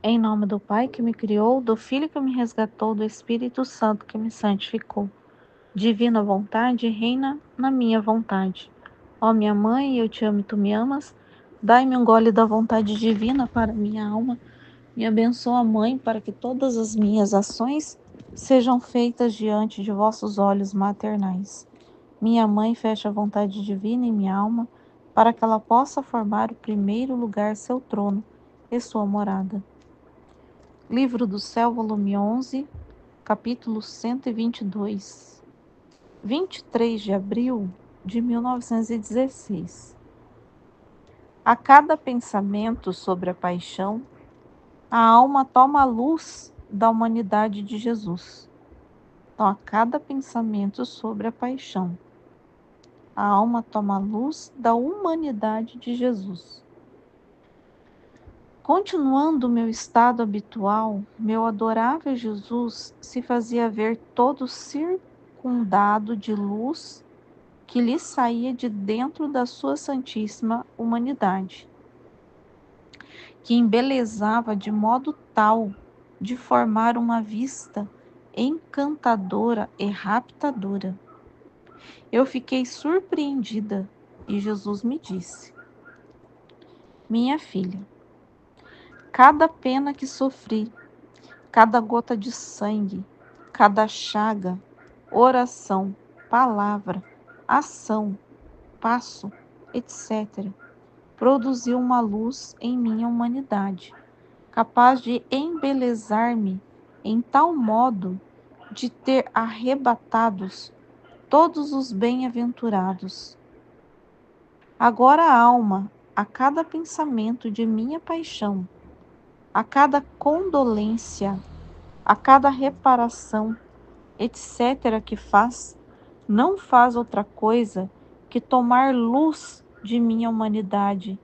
Em nome do Pai que me criou, do Filho que me resgatou, do Espírito Santo que me santificou. Divina vontade, reina na minha vontade. Ó minha mãe, eu te amo e tu me amas. Dai-me um gole da vontade divina para minha alma. Me abençoa, Mãe, para que todas as minhas ações sejam feitas diante de vossos olhos maternais. Minha mãe, fecha a vontade divina em minha alma, para que ela possa formar o primeiro lugar seu trono e sua morada. Livro do Céu, volume 11, capítulo 122. 23 de abril de 1916. A cada pensamento sobre a paixão, a alma toma a luz da humanidade de Jesus. Então, a cada pensamento sobre a paixão, a alma toma a luz da humanidade de Jesus. Continuando o meu estado habitual, meu adorável Jesus se fazia ver todo circundado de luz que lhe saía de dentro da sua santíssima humanidade, que embelezava de modo tal de formar uma vista encantadora e raptadora. Eu fiquei surpreendida e Jesus me disse: Minha filha, cada pena que sofri, cada gota de sangue, cada chaga, oração, palavra, ação, passo, etc., produziu uma luz em minha humanidade, capaz de embelezar-me em tal modo de ter arrebatados todos os bem-aventurados. Agora a alma, a cada pensamento de minha paixão, a cada condolência, a cada reparação, etc., que faz, não faz outra coisa que tomar luz de minha humanidade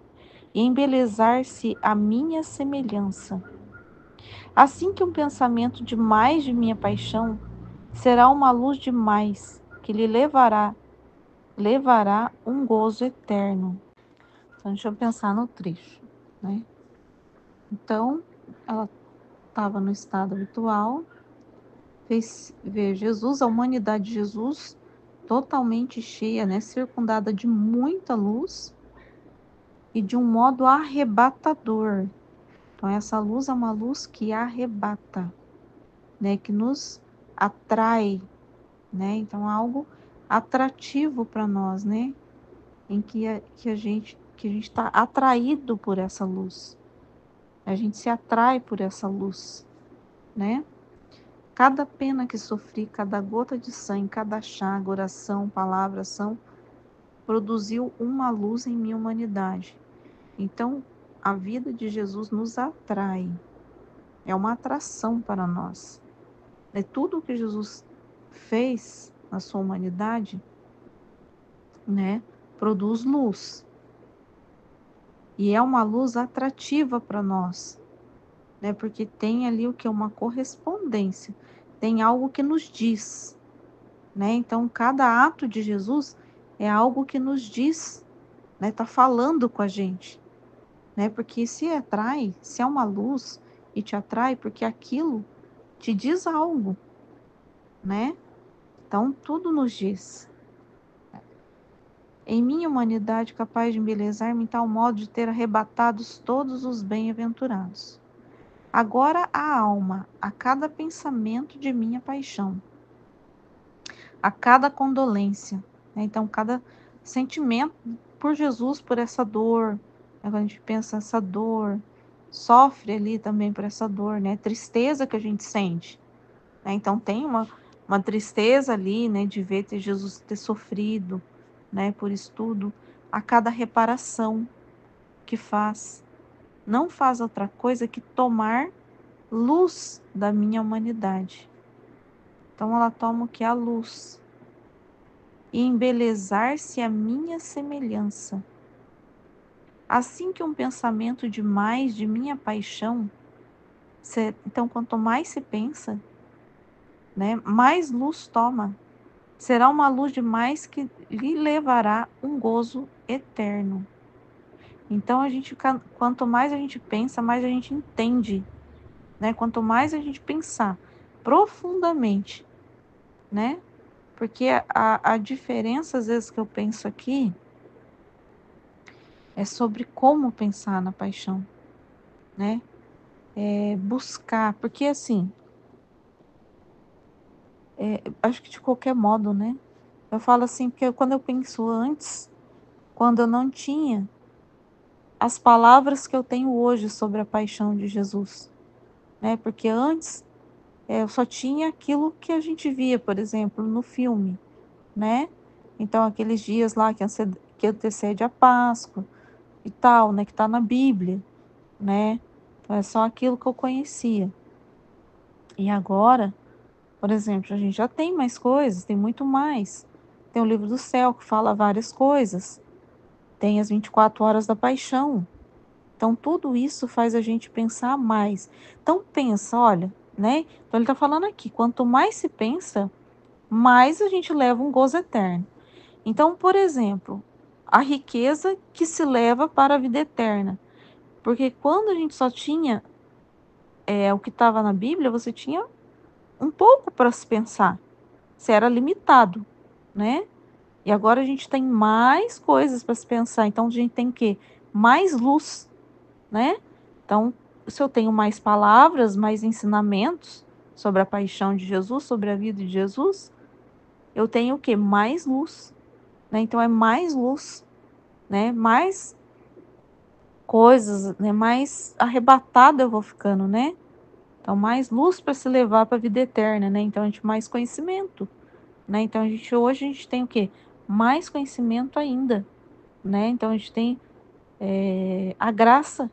e embelezar-se à minha semelhança. Assim que um pensamento demais de minha paixão será uma luz demais que lhe levará um gozo eterno. Então, deixa eu pensar no trecho, né? Então, ela estava no estado habitual, fez ver Jesus, a humanidade de Jesus, totalmente cheia, né, circundada de muita luz e de um modo arrebatador. Então, essa luz é uma luz que arrebata, né, que nos atrai, né? Então, algo atrativo para nós, né? Em que a gente está atraído por essa luz. A gente se atrai por essa luz, né? Cada pena que sofri, cada gota de sangue, cada chaga, oração, palavra, ação, produziu uma luz em minha humanidade. Então, a vida de Jesus nos atrai. É uma atração para nós. É tudo o que Jesus fez na sua humanidade, né, produz luz. E é uma luz atrativa para nós, né, porque tem ali o que? Uma correspondência. Tem algo que nos diz, né? Então, cada ato de Jesus é algo que nos diz, né? Tá falando com a gente, né? Porque se atrai, se é uma luz e te atrai, porque aquilo te diz algo, né? Então, tudo nos diz. Em minha humanidade capaz de embelezar-me em tal modo de ter arrebatados todos os bem-aventurados. Agora a alma, a cada pensamento de minha paixão, a cada condolência, né? Então, cada sentimento por Jesus, por essa dor, né? Quando a gente pensa essa dor, sofre ali também por essa dor, né? Tristeza que a gente sente, né? Então, tem uma tristeza ali, né? De ver Jesus ter sofrido, né? Por isso tudo, a cada reparação que faz, não faz outra coisa que tomar luz da minha humanidade. Então, ela toma o que é a luz e embelezar-se à minha semelhança. Assim que um pensamento demais de minha paixão, então quanto mais se pensa, né, mais luz toma. Será uma luz demais que lhe levará um gozo eterno. Então quanto mais a gente pensa, mais a gente entende, né? Quanto mais a gente pensar profundamente, né? Porque a diferença, às vezes, que eu penso aqui é sobre como pensar na paixão, né? É buscar, porque assim, acho que de qualquer modo, né? Eu falo assim, porque quando eu penso antes, quando eu não tinha as palavras que eu tenho hoje sobre a paixão de Jesus, né? Porque antes eu só tinha aquilo que a gente via, por exemplo, no filme, né? Então, aqueles dias lá que antecede a Páscoa e tal, né? Que tá na Bíblia, né? Então, é só aquilo que eu conhecia. E agora, por exemplo, a gente já tem mais coisas, tem muito mais. Tem o livro do céu que fala várias coisas. Tem as 24 horas da paixão. Então, tudo isso faz a gente pensar mais. Então, pensa, olha, né? Então, ele está falando aqui: quanto mais se pensa, mais a gente leva um gozo eterno. Então, por exemplo, a riqueza que se leva para a vida eterna. Porque quando a gente só tinha o que estava na Bíblia, você tinha um pouco para se pensar. Você era limitado, né? E agora a gente tem mais coisas para se pensar. Então, a gente tem o quê? Mais luz, né? Então, se eu tenho mais palavras, mais ensinamentos sobre a paixão de Jesus, sobre a vida de Jesus, eu tenho o quê? Mais luz, né? Então, é mais luz, né? Mais coisas, né? Mais arrebatado eu vou ficando, né? Então, mais luz para se levar para a vida eterna, né? Então, a gente mais conhecimento, né? Então, hoje a gente tem o quê? Mais conhecimento ainda, né? Então, a gente tem a graça,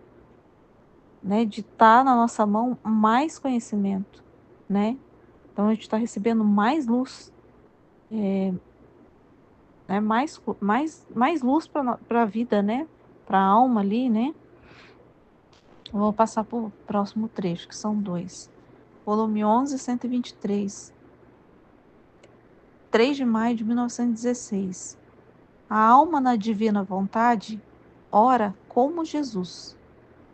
né? De estar na nossa mão mais conhecimento, né? Então, a gente está recebendo mais luz, né? Mais luz para a vida, né? Para a alma ali, né? Eu vou passar para o próximo trecho, que são dois. Volume 11, 123. 3 de maio de 1916. A alma na divina vontade ora como Jesus,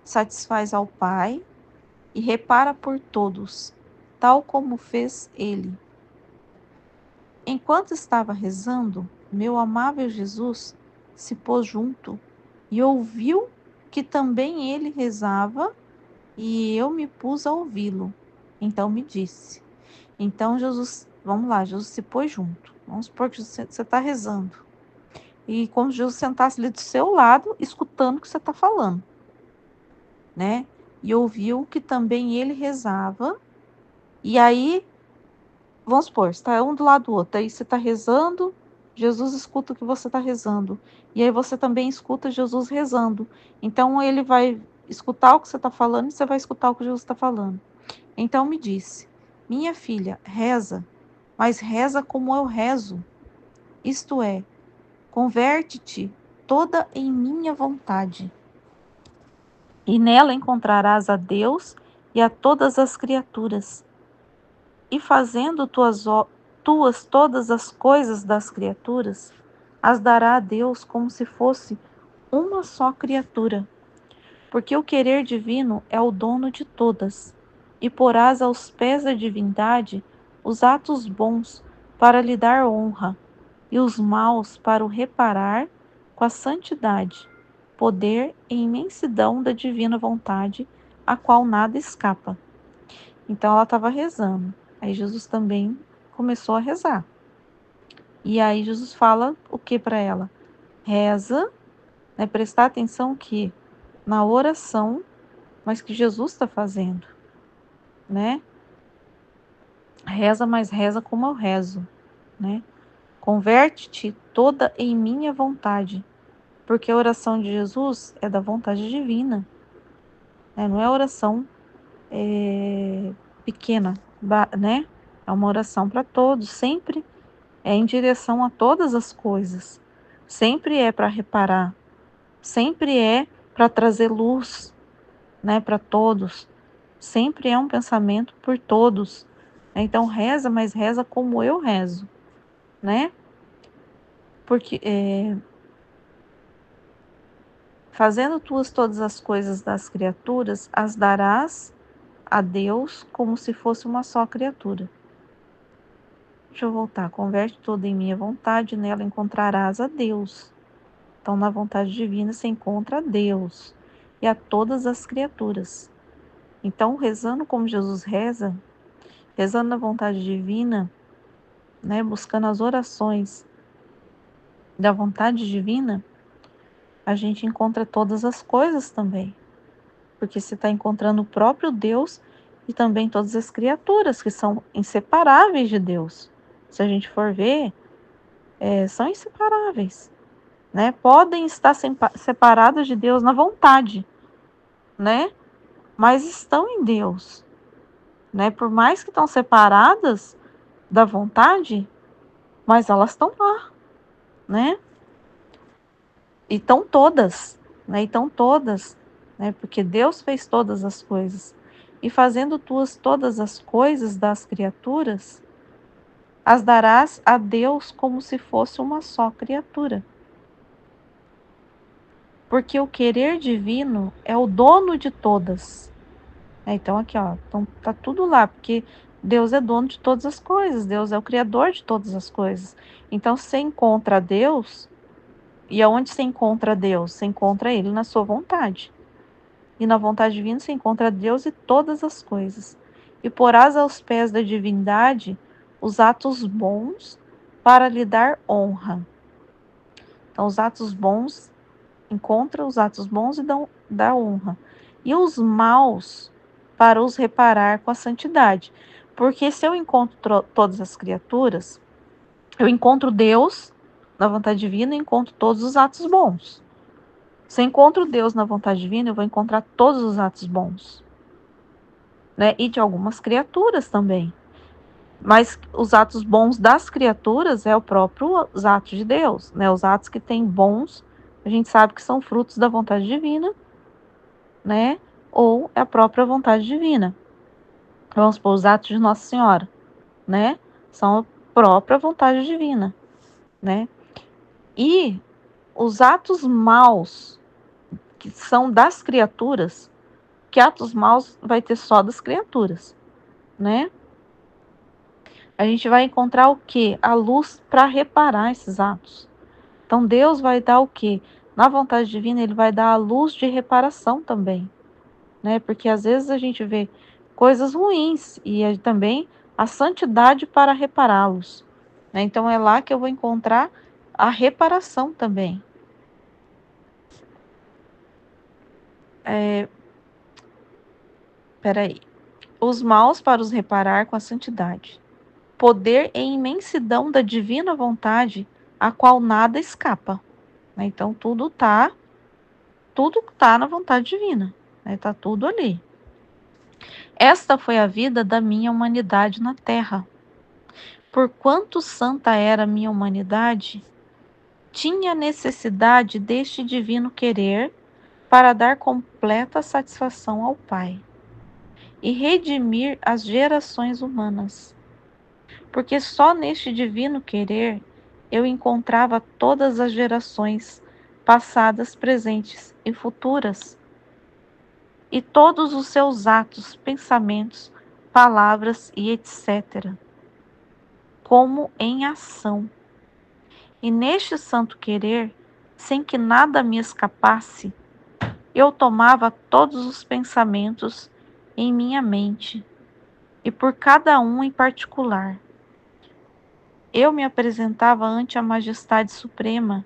satisfaz ao Pai e repara por todos, tal como fez ele. Enquanto estava rezando, meu amável Jesus se pôs junto e ouviu que também ele rezava, e eu me pus a ouvi-lo. Então me disse. Então Jesus, vamos lá, Jesus se pôs junto. Vamos supor que você está rezando. E como se Jesus sentasse ali do seu lado, escutando o que você está falando, né? E ouviu que também ele rezava. E aí, vamos supor, está um do lado do outro. Aí você está rezando, Jesus escuta o que você está rezando. E aí você também escuta Jesus rezando. Então ele vai escutar o que você está falando e você vai escutar o que Jesus está falando. Então me disse, minha filha, reza, mas reza como eu rezo. Isto é, converte-te toda em minha vontade, e nela encontrarás a Deus e a todas as criaturas. E fazendo tuas todas as coisas das criaturas, as dará a Deus como se fosse uma só criatura. Porque o querer divino é o dono de todas, e porás aos pés da divindade os atos bons para lhe dar honra, e os maus para o reparar com a santidade, poder e imensidão da divina vontade, a qual nada escapa. Então ela estava rezando. Aí Jesus também começou a rezar. E aí Jesus fala o que para ela? Reza, né? Prestar atenção que na oração, mas que Jesus está fazendo, né? Reza, mas reza como eu rezo, né? Converte-te toda em minha vontade, porque a oração de Jesus é da vontade divina, né? Não é oração pequena, né? É uma oração para todos, sempre é em direção a todas as coisas, sempre é para reparar, sempre é para trazer luz, né, para todos, sempre é um pensamento por todos. Então reza, mas reza como eu rezo, né? Porque fazendo tuas todas as coisas das criaturas, as darás a Deus como se fosse uma só criatura. Deixa eu voltar. Converte tudo em minha vontade, nela encontrarás a Deus. Então, na vontade divina se encontra a Deus e a todas as criaturas. Então, rezando como Jesus reza, rezando na vontade divina, né, buscando as orações da vontade divina, a gente encontra todas as coisas também. Porque você está encontrando o próprio Deus e também todas as criaturas que são inseparáveis de Deus. Se a gente for ver, são inseparáveis, né? Podem estar separadas de Deus na vontade, né? Mas estão em Deus, né? Por mais que estão separadas da vontade, mas elas estão lá, né? E estão todas, né? Então todas, né? Porque Deus fez todas as coisas. E fazendo todas as coisas das criaturas, as darás a Deus como se fosse uma só criatura. Porque o querer divino é o dono de todas. Então aqui, ó, então tá tudo lá, porque Deus é dono de todas as coisas, Deus é o criador de todas as coisas. Então você encontra Deus, e aonde você encontra Deus? Você encontra Ele na sua vontade. E na vontade divina se encontra Deus e todas as coisas. E porás aos pés da divindade os atos bons para lhe dar honra. Então, os atos bons, encontra os atos bons e dá honra. E os maus para os reparar com a santidade. Porque se eu encontro todas as criaturas, eu encontro Deus na vontade divina e encontro todos os atos bons. Se eu encontro Deus na vontade divina, eu vou encontrar todos os atos bons, né? E de algumas criaturas também. Mas os atos bons das criaturas é o próprio os atos de Deus, né? Os atos que têm bons, a gente sabe que são frutos da vontade divina, né? Ou é a própria vontade divina. Vamos supor, os atos de Nossa Senhora, né? São a própria vontade divina, né? E os atos maus, que são das criaturas, que atos maus vai ter só das criaturas, né? A gente vai encontrar o quê? A luz para reparar esses atos. Então Deus vai dar o quê? Na vontade divina, ele vai dar a luz de reparação também, né? Porque às vezes a gente vê coisas ruins e também a santidade para repará-los, né? Então é lá que eu vou encontrar a reparação também. Peraí. Os maus para os reparar com a santidade. Poder e imensidão da divina vontade, a qual nada escapa, né? Então tudo tá na vontade divina, né? Tá tudo ali. Esta foi a vida da minha humanidade na terra. Porquanto santa era a minha humanidade, tinha necessidade deste divino querer para dar completa satisfação ao Pai e redimir as gerações humanas. Porque só neste divino querer eu encontrava todas as gerações, passadas, presentes e futuras, e todos os seus atos, pensamentos, palavras e etc., como em ação. E neste santo querer, sem que nada me escapasse, eu tomava todos os pensamentos em minha mente, e por cada um em particular. Eu me apresentava ante a majestade suprema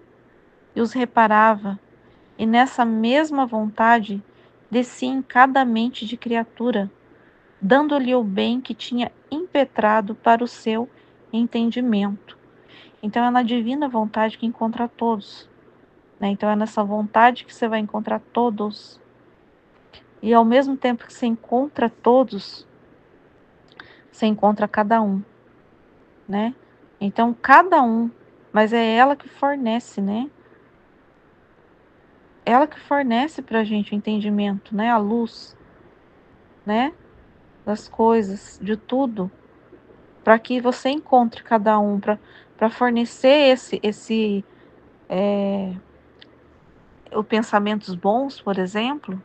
e os reparava, e nessa mesma vontade descia em cada mente de criatura, dando-lhe o bem que tinha impetrado para o seu entendimento. Então é na divina vontade que encontra todos, né? Então é nessa vontade que você vai encontrar todos. E ao mesmo tempo que você encontra todos, você encontra cada um, né? Então cada um, mas é ela que fornece, né? Ela que fornece para a gente o entendimento, né? A luz, né? Das coisas, de tudo, para que você encontre cada um, para fornecer os pensamentos bons, por exemplo,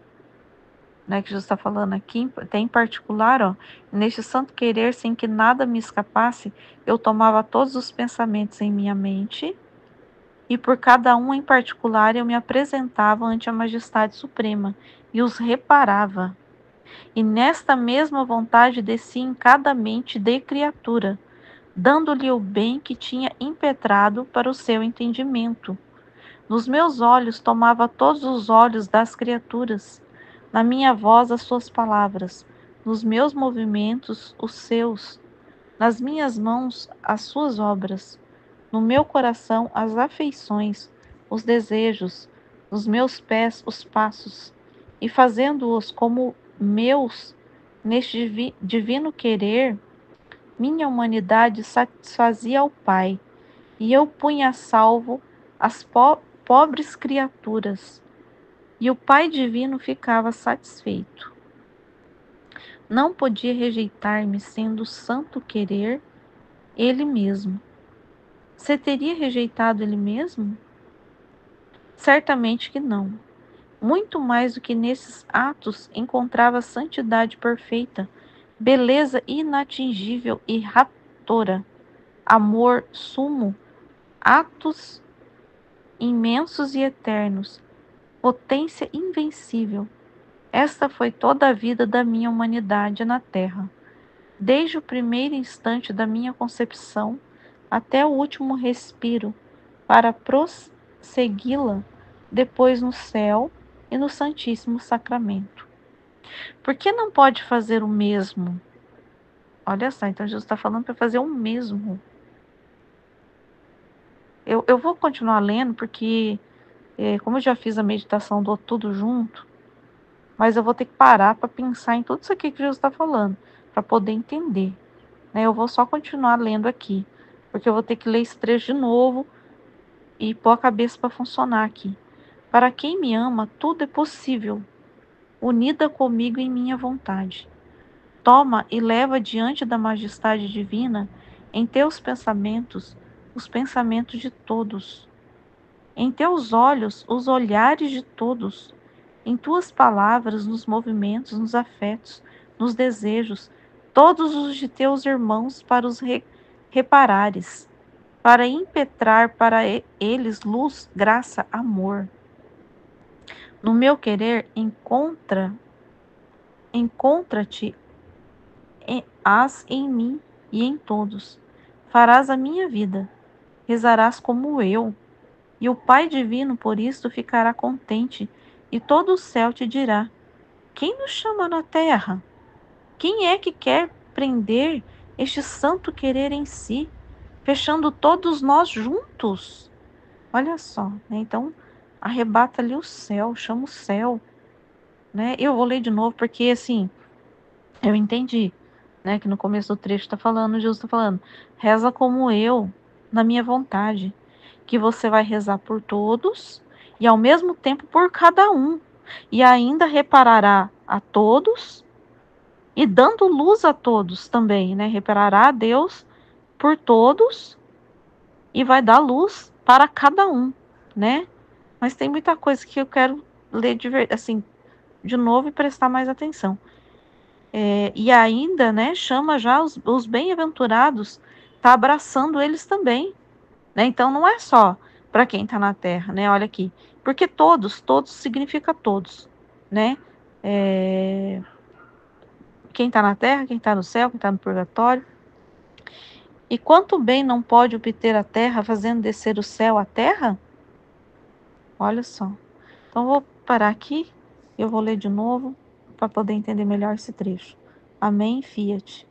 né, que Jesus está falando aqui, tem em particular, ó, neste santo querer, sem que nada me escapasse, eu tomava todos os pensamentos em minha mente, e por cada um em particular eu me apresentava ante a majestade suprema, e os reparava. E nesta mesma vontade descia em cada mente de criatura, dando-lhe o bem que tinha impetrado para o seu entendimento. Nos meus olhos tomava todos os olhos das criaturas, na minha voz as suas palavras, nos meus movimentos os seus, nas minhas mãos as suas obras, no meu coração as afeições, os desejos, nos meus pés os passos, e fazendo-os como meus neste divino querer, minha humanidade satisfazia ao Pai, e eu punha a salvo as pobres criaturas, e o Pai Divino ficava satisfeito. Não podia rejeitar-me, sendo o santo querer ele mesmo. Você teria rejeitado ele mesmo? Certamente que não. Muito mais do que nesses atos encontrava santidade perfeita, beleza inatingível e raptora, amor sumo, atos imensos e eternos, potência invencível. Esta foi toda a vida da minha humanidade na Terra, desde o primeiro instante da minha concepção até o último respiro, para prossegui-la depois no céu e no Santíssimo Sacramento. Por que não pode fazer o mesmo? Olha só, então Jesus está falando para fazer o mesmo. Eu vou continuar lendo, porque, como eu já fiz a meditação do tudo junto, mas eu vou ter que parar para pensar em tudo isso aqui que Jesus está falando, para poder entender. Né? Eu vou só continuar lendo aqui, porque eu vou ter que ler esse trecho de novo e pôr a cabeça para funcionar aqui. Para quem me ama, tudo é possível, unida comigo em minha vontade. Toma e leva diante da majestade divina, em teus pensamentos, os pensamentos de todos. Em teus olhos, os olhares de todos. Em tuas palavras, nos movimentos, nos afetos, nos desejos, todos os de teus irmãos para os reparares, para impetrar para eles luz, graça, amor. No meu querer, encontra-te as em mim e em todos. Farás a minha vida, rezarás como eu, e o Pai Divino por isto ficará contente, e todo o céu te dirá: quem nos chama na terra? Quem é que quer prender este santo querer em si, fechando todos nós juntos? Olha só, né? Então, arrebata ali o céu, chama o céu, né? Eu vou ler de novo porque, assim, eu entendi, né? Que no começo do trecho está falando, Jesus está falando, reza como eu, na minha vontade, que você vai rezar por todos e ao mesmo tempo por cada um, e ainda reparará a todos e dando luz a todos também, né? Reparará a Deus por todos e vai dar luz para cada um, né? Mas tem muita coisa que eu quero ler assim, de novo e prestar mais atenção. E ainda, né, chama já os bem-aventurados, tá abraçando eles também, né? Então não é só para quem está na terra, né? Olha aqui, porque todos significa todos, né? Quem está na terra, quem está no céu, quem está no purgatório. E quanto bem não pode obter a terra, fazendo descer o céu à terra? Olha só. Então vou parar aqui, eu vou ler de novo para poder entender melhor esse trecho. Amém, Fiat.